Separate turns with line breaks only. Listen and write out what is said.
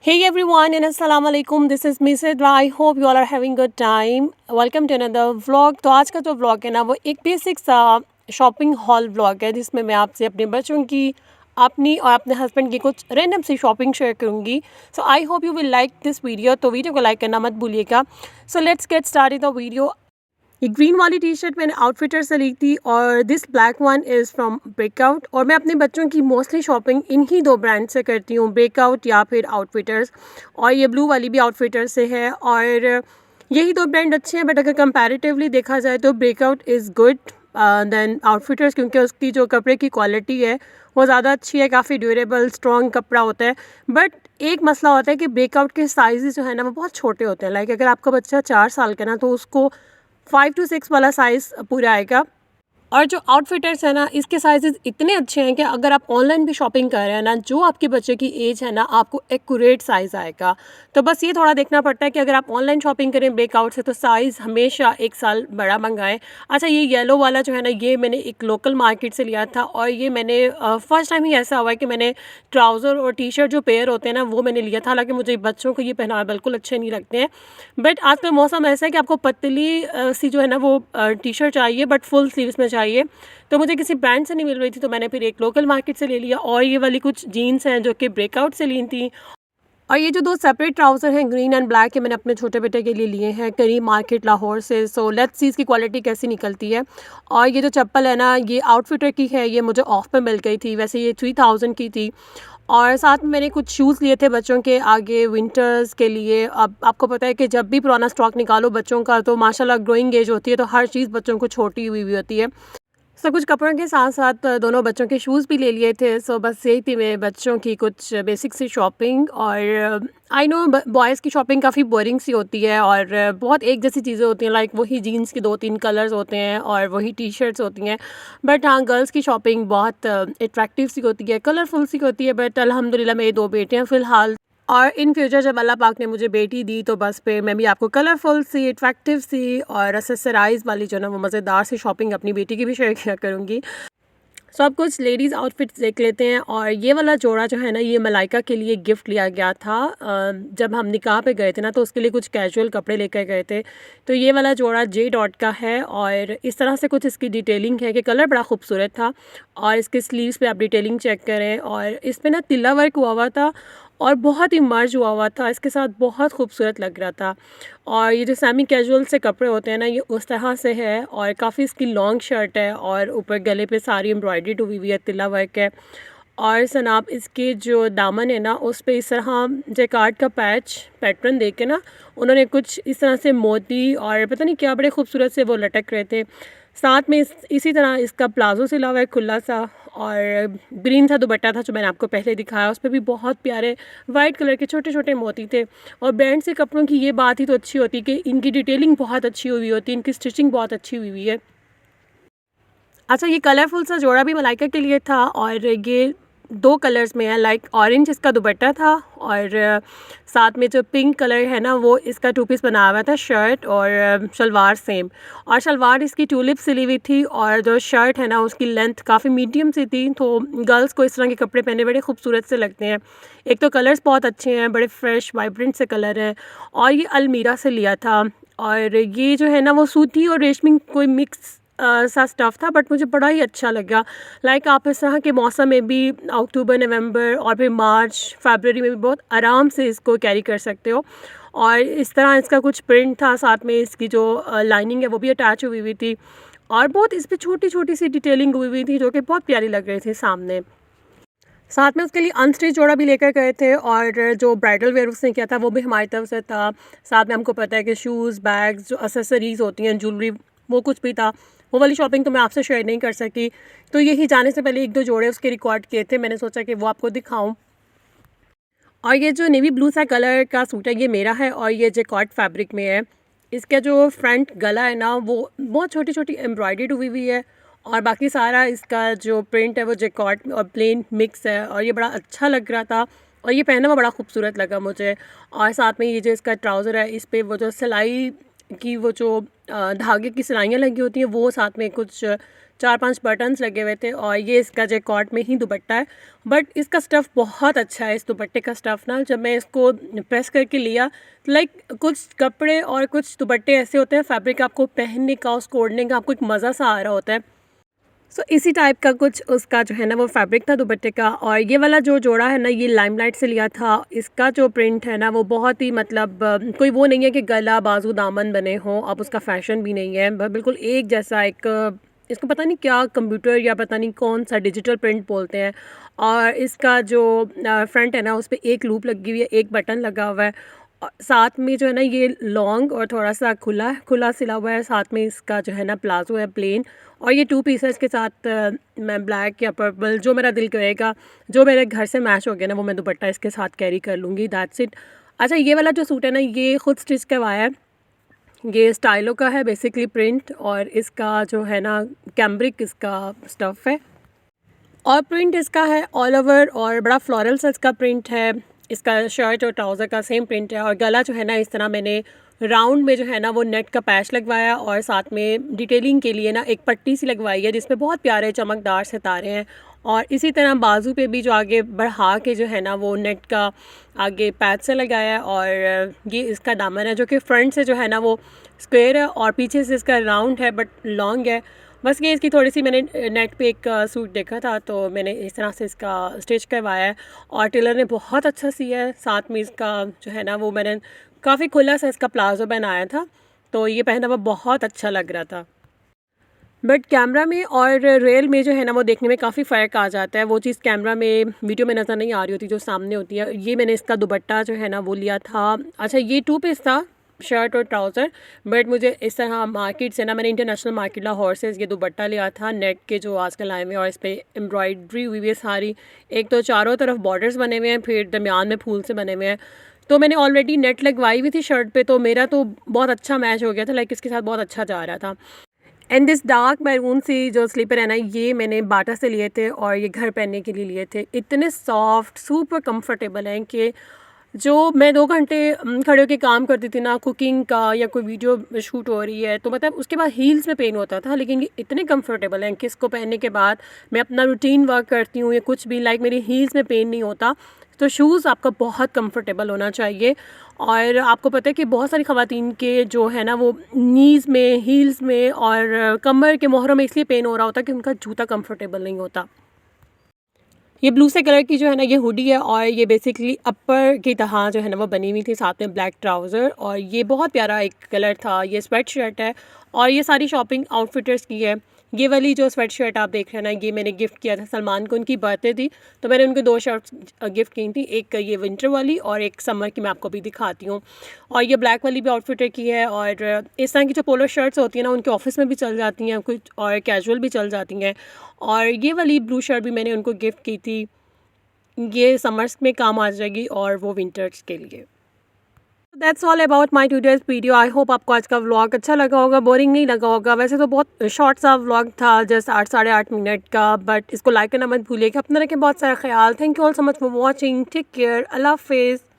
Hey everyone and assalamu alaikum. This is Miss Sidra. I hope you all are having good time. Welcome to another vlog. तो आज का जो vlog है ना वो एक बेसिक सा शॉपिंग हॉल व्लॉग है जिसमें मैं आपसे अपने बच्चों की अपनी और अपने हस्बैंड की कुछ रैंडम सी शॉपिंग शेयर करूँगी. So I hope you will like this video. तो वीडियो को लाइक करना मत भूलिएगा. So let's get started the video. ये ग्रीन वाली टी शर्ट मैंने आउटफिटर से ली थी और this black one is from Breakout. और मैं अपने बच्चों की मोस्टली शॉपिंग इन्हीं दो ब्रांड से करती हूँ, ब्रेकआउट या फिर आउटफिटर्स. और ये ब्लू वाली भी आउटफिटर से है और यही दो ब्रांड अच्छे हैं. बट अगर कंपैरेटिवली देखा जाए तो Breakout is good than Outfitters, क्योंकि उसकी जो कपड़े की क्वालिटी है वो ज़्यादा अच्छी है, काफ़ी ड्यूरेबल स्ट्रॉन्ग कपड़ा होता है. बट एक मसला होता है कि ब्रेकआउट के साइज़ जो है ना वो बहुत छोटे होते हैं. लाइक अगर आपका बच्चा 4 साल का ना तो उसको 5 to 6 वाला साइज़ पूरा आएगा. और जो आउटफिटर्स है ना इसके साइजेस इतने अच्छे हैं कि अगर आप ऑनलाइन भी शॉपिंग कर रहे हैं ना, जो आपके बच्चे की एज है ना आपको एक्यूरेट साइज़ आएगा. तो बस ये थोड़ा देखना पड़ता है कि अगर आप ऑनलाइन शॉपिंग करें ब्रेकआउट से तो साइज़ हमेशा एक साल बड़ा मंगाएं. अच्छा, ये येलो वाला जो है ना ये मैंने एक लोकल मार्केट से लिया था और ये मैंने फर्स्ट टाइम ही ऐसा हुआ है कि मैंने ट्राउज़र और टी शर्ट जो पेयर होते हैं ना वो मैंने लिया था. हालांकि मुझे बच्चों को ये पहनावा बिल्कुल अच्छे नहीं लगते हैं. बट आजकल मौसम ऐसा है कि आपको पतली सी जो है ना वो टी शर्ट चाहिए बट फुल स्लीव्स में चाहिए. तो मुझे किसी ब्रांड से नहीं मिल रही थी तो मैंने फिर एक लोकल मार्केट से ले लिया. और ये वाली कुछ जीन्स हैं जो कि ब्रेकआउट से ली थी. और ये जो दो सेपरेट ट्राउज़र हैं ग्रीन एंड ब्लैक, ये मैंने अपने छोटे बेटे के लिए लिए हैं करीम मार्केट लाहौर से. सो लेट्स सी इसकी क्वालिटी कैसी निकलती है. और ये जो चप्पल है ना ये आउटफिटर की है, ये मुझे ऑफ पे मिल गई थी. वैसे ये 3000 की थी. और साथ में मैंने कुछ शूज़ लिए थे बच्चों के आगे विंटर्स के लिए. अब आपको पता है कि जब भी पुराना स्टॉक निकालो बच्चों का तो माशाल्लाह ग्रोइंग एज होती है तो हर चीज़ बच्चों को छोटी हुई हुई होती है. सो कुछ कपड़ों के साथ साथ दोनों बच्चों के शूज़ भी ले लिए थे. सो बस यही थी मेरे बच्चों की कुछ बेसिक सी शॉपिंग. और आई नो बॉयज़ की शॉपिंग काफ़ी बोरिंग सी होती है और बहुत एक जैसी चीज़ें होती हैं. लाइक वही जीन्स के 2-3 कलर्स होते हैं और वही टी शर्ट्स होती हैं. बट हाँ, गर्ल्स की शॉपिंग बहुत अट्रैक्टिव सी होती है, कलरफुल सी होती है. बट अल्हम्दुलिल्लाह मेरी 2 बेटियाँ फ़िलहाल, और इन फ्यूचर जब अल्लाह पाक ने मुझे बेटी दी तो बस फिर मैं भी आपको कलरफुल सी, अट्रैक्टिव सी और एक्सेसराइज़ वाली जो ना वो मज़ेदार सी शॉपिंग अपनी बेटी की भी शेयर किया करूँगी. सो अब कुछ लेडीज़ आउटफिट्स देख लेते हैं. और ये वाला जोड़ा जो है ना ये मलाइका के लिए गिफ्ट लिया गया था. जब हम निकाह पे गए थे ना तो उसके लिए कुछ कैजुअल कपड़े लेकर गए थे. तो ये वाला जोड़ा जे डॉट का है और इस तरह से कुछ इसकी डिटेलिंग है कि कलर बड़ा खूबसूरत था. और इसके स्लीव्स पे आप डिटेलिंग चेक करें और इस पे ना तिल्ला वर्क हुआ हुआ था और बहुत ही मर्ज हुआ हुआ था. इसके साथ बहुत खूबसूरत लग रहा था. और ये जो सेमी कैजुअल से कपड़े होते हैं ना ये उस तरह से है और काफ़ी इसकी लॉन्ग शर्ट है और ऊपर गले पे सारी एम्ब्रॉयडरी हुई हुई है, तिल्ला वर्क है. और सनाब इसके जो दामन है ना उस पे इस तरह जैकार्ड का पैच पैटर्न दे के ना उन्होंने कुछ इस तरह से मोती और पता नहीं क्या बड़े खूबसूरत से वो लटक रहे थे. साथ में इसी तरह इसका प्लाजो सिला हुआ है खुला सा और ग्रीन सा दुपट्टा था जो मैंने आपको पहले दिखाया. उस पर भी बहुत प्यारे वाइट कलर के छोटे छोटे मोती थे. और ब्रांड से कपड़ों की ये बात ही तो अच्छी होती है कि इनकी डिटेलिंग बहुत अच्छी हुई होती है, इनकी स्टिचिंग बहुत अच्छी हुई हुई है. अच्छा, ये कलरफुल सा जोड़ा भी मलाइका के लिए था और ये 2 कलर्स में है. लाइक ऑरेंज इसका दुपट्टा था और साथ में जो पिंक कलर है ना वो इसका 2 पीस बना हुआ था, शर्ट और शलवार सेम. और शलवार इसकी ट्यूलिप सिली हुई थी और जो शर्ट है ना उसकी लेंथ काफ़ी मीडियम सी थी. तो गर्ल्स को इस तरह के कपड़े पहने बड़े खूबसूरत से लगते हैं. एक तो कलर्स बहुत अच्छे हैं, बड़े फ्रेश वाइब्रेंट से कलर हैं. और ये अलमीरा से लिया था और ये जो है ना वो सूती और रेशमी कोई मिक्स सा स्टफ़ था बट मुझे बड़ा ही अच्छा लगा. लाइक आप इस तरह के मौसम में भी अक्टूबर, नवंबर और फिर मार्च, फरवरी में भी बहुत आराम से इसको कैरी कर सकते हो. और इस तरह इसका कुछ प्रिंट था, साथ में इसकी जो लाइनिंग है वो भी अटैच हुई हुई थी. और बहुत इस पर छोटी छोटी सी डिटेलिंग हुई हुई थी जो कि बहुत प्यारी लग रही थी सामने. साथ में उसके लिए अनस्टिच जोड़ा भी लेकर गए थे और जो ब्राइडल वेयर उसने किया था वो भी हमारी तरफ से था. साथ में हमको पता है कि शूज़, बैग्स, जो एक्सेसरीज़ होती हैं, ज्वेलरी, वो कुछ भी था. वो वाली शॉपिंग तो मैं आपसे शेयर नहीं कर सकी. तो यही जाने से पहले 1-2 जोड़े उसके रिकॉर्ड किए थे, मैंने सोचा कि वो आपको दिखाऊं. और ये जो नेवी ब्लू सा कलर का सूट है ये मेरा है और ये जैकॉर्ड फैब्रिक में है. इसका जो फ्रंट गला है ना वो बहुत छोटी छोटी एम्ब्रॉयडरी हुई हुई है और बाकी सारा इसका जो प्रिंट है वो जैकॉर्ड और प्लेन मिक्स है. और ये बड़ा अच्छा लग रहा था और ये पहना हुआ बड़ा खूबसूरत लगा मुझे. और साथ में ये जो इसका ट्राउज़र है इस पर वो जो सिलाई की वो जो धागे की सिलाइयाँ लगी होती हैं वो साथ में कुछ 4-5 बटन्स लगे हुए थे और ये इसका जैकॉट में ही दुपट्टा है। बट इसका स्टफ़ बहुत अच्छा है, इस दुपट्टे का स्टफ़ ना जब मैं इसको प्रेस करके लिया तो लाइक कुछ कपड़े और कुछ दुपट्टे ऐसे होते हैं फैब्रिक आपको पहनने का, उसको ओढ़ने का आपको एक मज़ा सा आ रहा होता है। सो इसी टाइप का कुछ उसका जो है ना वो फैब्रिक था दुपट्टे का। और ये वाला जो जोड़ा है ना ये लाइमलाइट से लिया था। इसका जो प्रिंट है ना वो बहुत ही मतलब कोई वो नहीं है कि गला बाजू दामन बने हों, अब उसका फैशन भी नहीं है, बिल्कुल एक जैसा एक इसको पता नहीं क्या कंप्यूटर या पता नहीं कौन सा डिजिटल प्रिंट बोलते हैं। और इसका जो फ्रंट है ना उस पर एक लूप लगी हुई है, एक बटन लगा हुआ है और साथ में जो है ना ये लॉन्ग और थोड़ा सा खुला सिला हुआ है। साथ में इसका जो है ना प्लाजो है प्लेन और ये 2 पीसेस के साथ मैं ब्लैक या पर्पल जो मेरा दिल करेगा, जो मेरे घर से मैच हो गया ना वो मैं दुपट्टा इसके साथ कैरी कर लूँगी, दैट्स इट। अच्छा ये वाला जो सूट है ना ये ख़ुद स्टिच करवाया है, ये स्टाइलो का है बेसिकली प्रिंट और इसका जो है ना कैम्ब्रिक इसका स्टफ़ है और प्रिंट इसका है ऑल ओवर और बड़ा फ्लोरल सा इसका प्रिंट है। इसका शर्ट और ट्राउज़र का सेम प्रिंट है और गला जो है ना इस तरह मैंने राउंड में जो है ना वो नेट का पैच लगवाया और साथ में डिटेलिंग के लिए ना एक पट्टी सी लगवाई है जिसमें बहुत प्यारे चमकदार सितारे हैं। और इसी तरह बाजू पे भी जो आगे बढ़ा के जो है ना वो नेट का आगे पैच से लगाया है और ये इसका दामन है जो कि फ्रंट से जो है ना वो स्क्वायर है और पीछे से इसका राउंड है बट लॉन्ग है। बस ये इसकी थोड़ी सी मैंने नेट पे एक सूट देखा था तो मैंने इस तरह से इसका स्टिच करवाया है और टेलर ने बहुत अच्छा सिया है। साथ में इसका जो है ना वो मैंने काफ़ी खुला सा इसका प्लाजो बनाया था तो ये पहना हुआ बहुत अच्छा लग रहा था। बट कैमरा में और रियल में जो है ना वो देखने में काफ़ी फ़र्क आ जाता है, वो चीज़ कैमरा में वीडियो में नज़र नहीं आ रही होती जो सामने होती है। ये मैंने इसका दुपट्टा जो है ना वो लिया था। अच्छा ये 2 पीस था, शर्ट और ट्राउज़र, बट मुझे इस तरह मार्केट से ना मैंने इंटरनेशनल मार्केट लाहौर से ये दुपट्टा लिया था नेट के जो आजकल आए हुए हैं और इस पर एम्ब्रॉयड्री हुई है सारी। एक तो चारों तरफ बॉर्डर्स बने हुए हैं फिर दरमियान में फूल से बने हुए हैं। तो मैंने ऑलरेडी नेट लगवाई हुई थी शर्ट पे तो मेरा तो बहुत अच्छा मैच हो गया था, लाइक इसके साथ बहुत अच्छा जा रहा था। एंड दिस डार्क मैरून सी जो स्लीपर है ना ये मैंने बाटा से लिए थे और ये घर पहनने के लिए लिए थे। इतने सॉफ्ट सुपर कंफर्टेबल हैं कि जो मैं 2 घंटे खड़े होकर काम करती थी ना कुकिंग का या कोई वीडियो शूट हो रही है तो मतलब उसके बाद हील्स में पेन होता था, लेकिन ये इतने कंफर्टेबल हैं कि इसको पहनने के बाद मैं अपना रूटीन वर्क करती हूँ या कुछ भी लाइक मेरी हील्स में पेन नहीं होता। तो शूज़ आपका बहुत कंफर्टेबल होना चाहिए। और आपको पता है कि बहुत सारी ख़वातीन के जो है ना वो नीज़ में, हील्स में और कमर के मोहरों में इसलिए पेन हो रहा होता है कि उनका जूता कंफर्टेबल नहीं होता। ये ब्लू से कलर की जो है ना ये हुडी है और ये बेसिकली अपर की तरह जो है ना वो बनी हुई थी, साथ में ब्लैक ट्राउज़र और ये बहुत प्यारा एक कलर था। ये स्वेट शर्ट है और ये सारी शॉपिंग आउटफिटर्स की है। ये वाली जो स्वेट शर्ट आप देख रहे हैं ना ये मैंने गिफ्ट किया था सलमान को, उनकी बर्थडे थी तो मैंने उनको 2 शर्ट्स गिफ्ट की थी, एक ये विंटर वाली और एक समर की, मैं आपको भी दिखाती हूँ। और ये ब्लैक वाली भी आउटफिटर की है और इस तरह की जो पोलो शर्ट्स होती हैं ना उनके ऑफिस में भी चल जाती हैं कुछ और कैजुअल भी चल जाती हैं। और ये वाली ब्लू शर्ट भी मैंने उनको गिफ्ट की थी, ये समर्स में काम आ जाएगी और वो विंटर्स के लिए। That's all about my today's video. I hope आपको आज का व्लॉग अच्छा लगा होगा, बोरिंग नहीं लगा होगा। वैसे तो बहुत शॉर्ट सा व्लॉग था, जस्ट 8 साढ़े 8 मिनट का, बट इसको लाइक करना मत भूलिएगा। अपना रखें बहुत सारा ख्याल। Thank you all so much for watching. Take care. अल्लाह हाफिज़।